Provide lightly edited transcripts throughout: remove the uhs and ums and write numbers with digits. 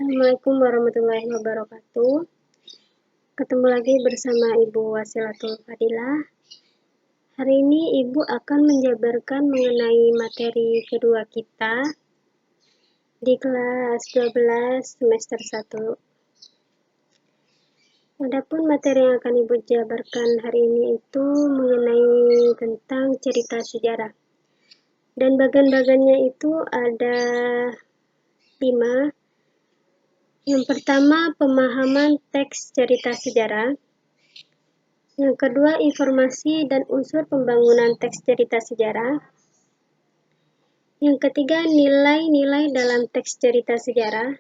Assalamualaikum warahmatullahi wabarakatuh. Ketemu lagi bersama Ibu Wasilatul Fadilah. Hari ini Ibu akan menjabarkan mengenai materi kedua kita di kelas 12 semester 1. Adapun materi yang akan Ibu jabarkan hari ini itu mengenai tentang cerita sejarah. Dan bagian-bagiannya itu ada 5. Yang pertama, pemahaman teks cerita sejarah. Yang kedua, informasi dan unsur pembangunan teks cerita sejarah. Yang ketiga, nilai-nilai dalam teks cerita sejarah.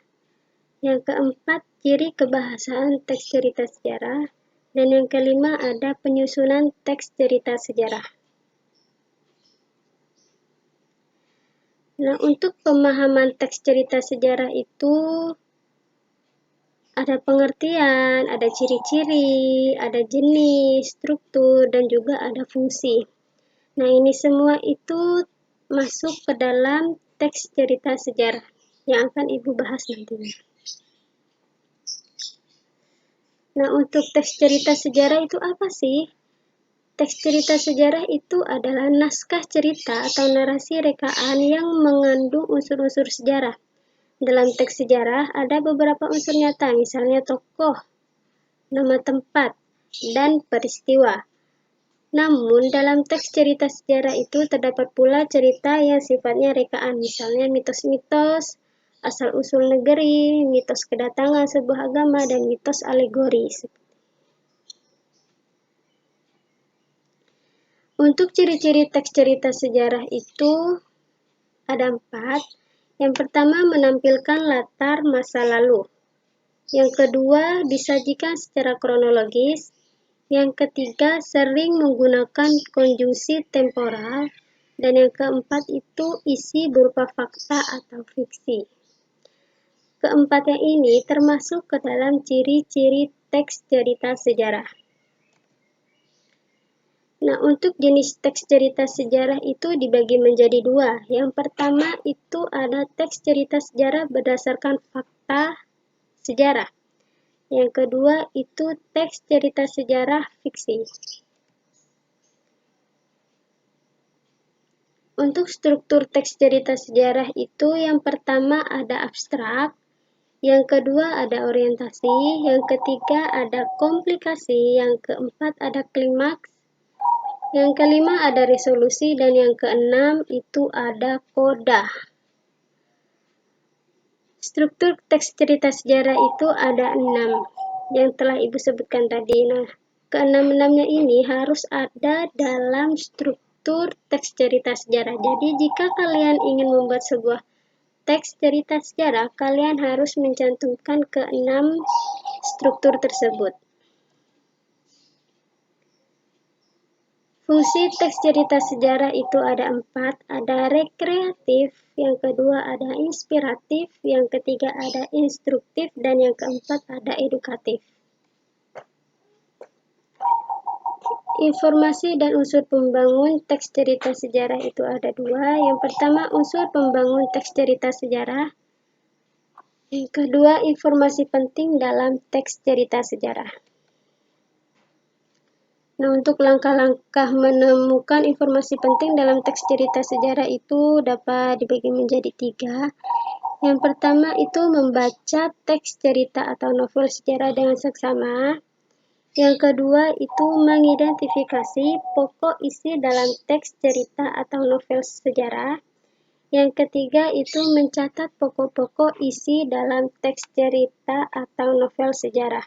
Yang keempat, ciri kebahasaan teks cerita sejarah. Dan yang kelima, ada penyusunan teks cerita sejarah. Nah, untuk pemahaman teks cerita sejarah itu ada pengertian, ada ciri-ciri, ada jenis, struktur, dan juga ada fungsi. Nah, ini semua itu masuk ke dalam teks cerita sejarah yang akan Ibu bahas nantinya. Nah, untuk teks cerita sejarah itu apa sih? Teks cerita sejarah itu adalah naskah cerita atau narasi rekaan yang mengandung unsur-unsur sejarah. Dalam teks sejarah ada beberapa unsur nyata, misalnya tokoh, nama tempat, dan peristiwa. Namun, dalam teks cerita sejarah itu terdapat pula cerita yang sifatnya rekaan, misalnya mitos-mitos, asal-usul negeri, mitos kedatangan sebuah agama, dan mitos alegori. Untuk ciri-ciri teks cerita sejarah itu ada 4. Yang pertama, menampilkan latar masa lalu. Yang kedua, disajikan secara kronologis. Yang ketiga, sering menggunakan konjungsi temporal. Dan yang keempat itu isi berupa fakta atau fiksi. Keempatnya ini termasuk ke dalam ciri-ciri teks cerita sejarah. Nah, untuk jenis teks cerita sejarah itu dibagi menjadi 2. Yang pertama itu ada teks cerita sejarah berdasarkan fakta sejarah. Yang kedua itu teks cerita sejarah fiksi. Untuk struktur teks cerita sejarah itu yang pertama ada abstrak, yang kedua ada orientasi, yang ketiga ada komplikasi, yang keempat ada klimaks, yang kelima ada resolusi, dan yang keenam itu ada koda. Struktur teks cerita sejarah itu ada 6 yang telah Ibu sebutkan tadi. Nah, keenam-enamnya ini harus ada dalam struktur teks cerita sejarah. Jadi, jika kalian ingin membuat sebuah teks cerita sejarah, kalian harus mencantumkan ke-6 struktur tersebut. Fungsi teks cerita sejarah itu ada 4, ada rekreatif, yang kedua ada inspiratif, yang ketiga ada instruktif, dan yang keempat ada edukatif. Informasi dan unsur pembangun teks cerita sejarah itu ada 2. Yang pertama, unsur pembangun teks cerita sejarah. Yang kedua, informasi penting dalam teks cerita sejarah. Nah, untuk langkah-langkah menemukan informasi penting dalam teks cerita sejarah itu dapat dibagi menjadi 3. Yang pertama itu membaca teks cerita atau novel sejarah dengan seksama. Yang kedua itu mengidentifikasi pokok isi dalam teks cerita atau novel sejarah. Yang ketiga itu mencatat pokok-pokok isi dalam teks cerita atau novel sejarah.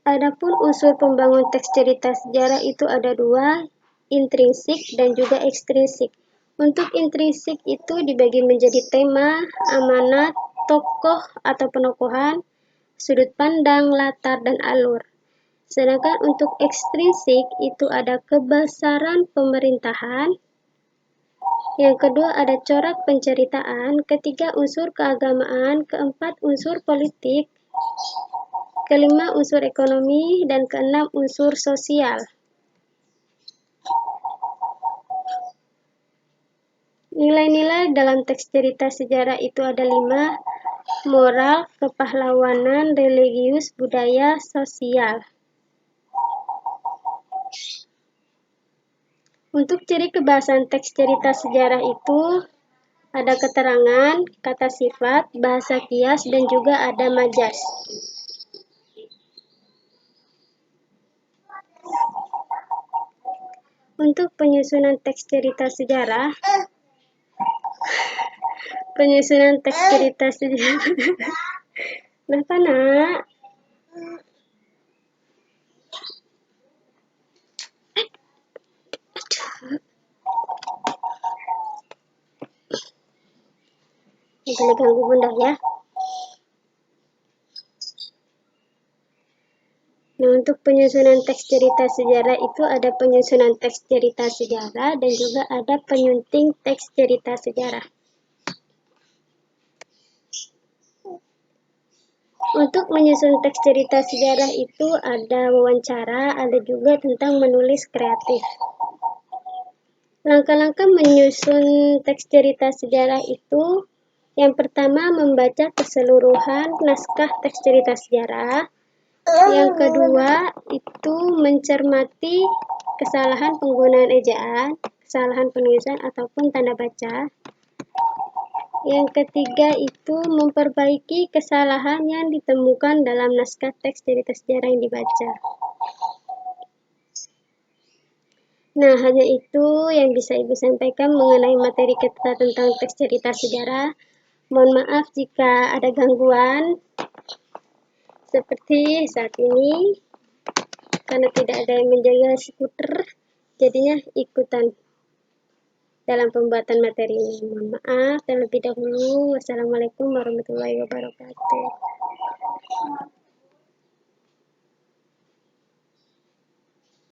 Adapun unsur pembangun teks cerita sejarah itu ada 2, intrinsik dan juga ekstrinsik. Untuk intrinsik itu dibagi menjadi tema, amanat, tokoh atau penokohan, sudut pandang, latar, dan alur. Sedangkan untuk ekstrinsik itu ada kebesaran pemerintahan, yang kedua ada corak penceritaan, ketiga unsur keagamaan, keempat unsur politik, kelima unsur ekonomi, dan keenam unsur sosial. Nilai-nilai dalam teks cerita sejarah itu ada 5: moral, kepahlawanan, religius, budaya, sosial. Untuk ciri kebahasan teks cerita sejarah itu ada keterangan, kata sifat, bahasa kias, dan juga ada majas. Untuk penyusunan teks cerita sejarah, Kenapa, nak? Jangan ganggu bunda ya. Nah, untuk penyusunan teks cerita sejarah itu ada penyusunan teks cerita sejarah dan juga ada penyunting teks cerita sejarah. Untuk menyusun teks cerita sejarah itu ada wawancara, ada juga tentang menulis kreatif. Langkah-langkah menyusun teks cerita sejarah itu, yang pertama membaca keseluruhan naskah teks cerita sejarah. Yang kedua itu mencermati kesalahan penggunaan ejaan, kesalahan penulisan ataupun tanda baca. Yang ketiga itu memperbaiki kesalahan yang ditemukan dalam naskah teks cerita sejarah yang dibaca. Nah, hanya itu yang bisa Ibu sampaikan mengenai materi kita tentang teks cerita sejarah. Mohon maaf jika ada gangguan seperti saat ini, karena tidak ada yang menjaga skuter, jadinya ikutan dalam pembuatan materi ini. Mohon maaf terlebih dahulu. Wassalamualaikum warahmatullahi wabarakatuh.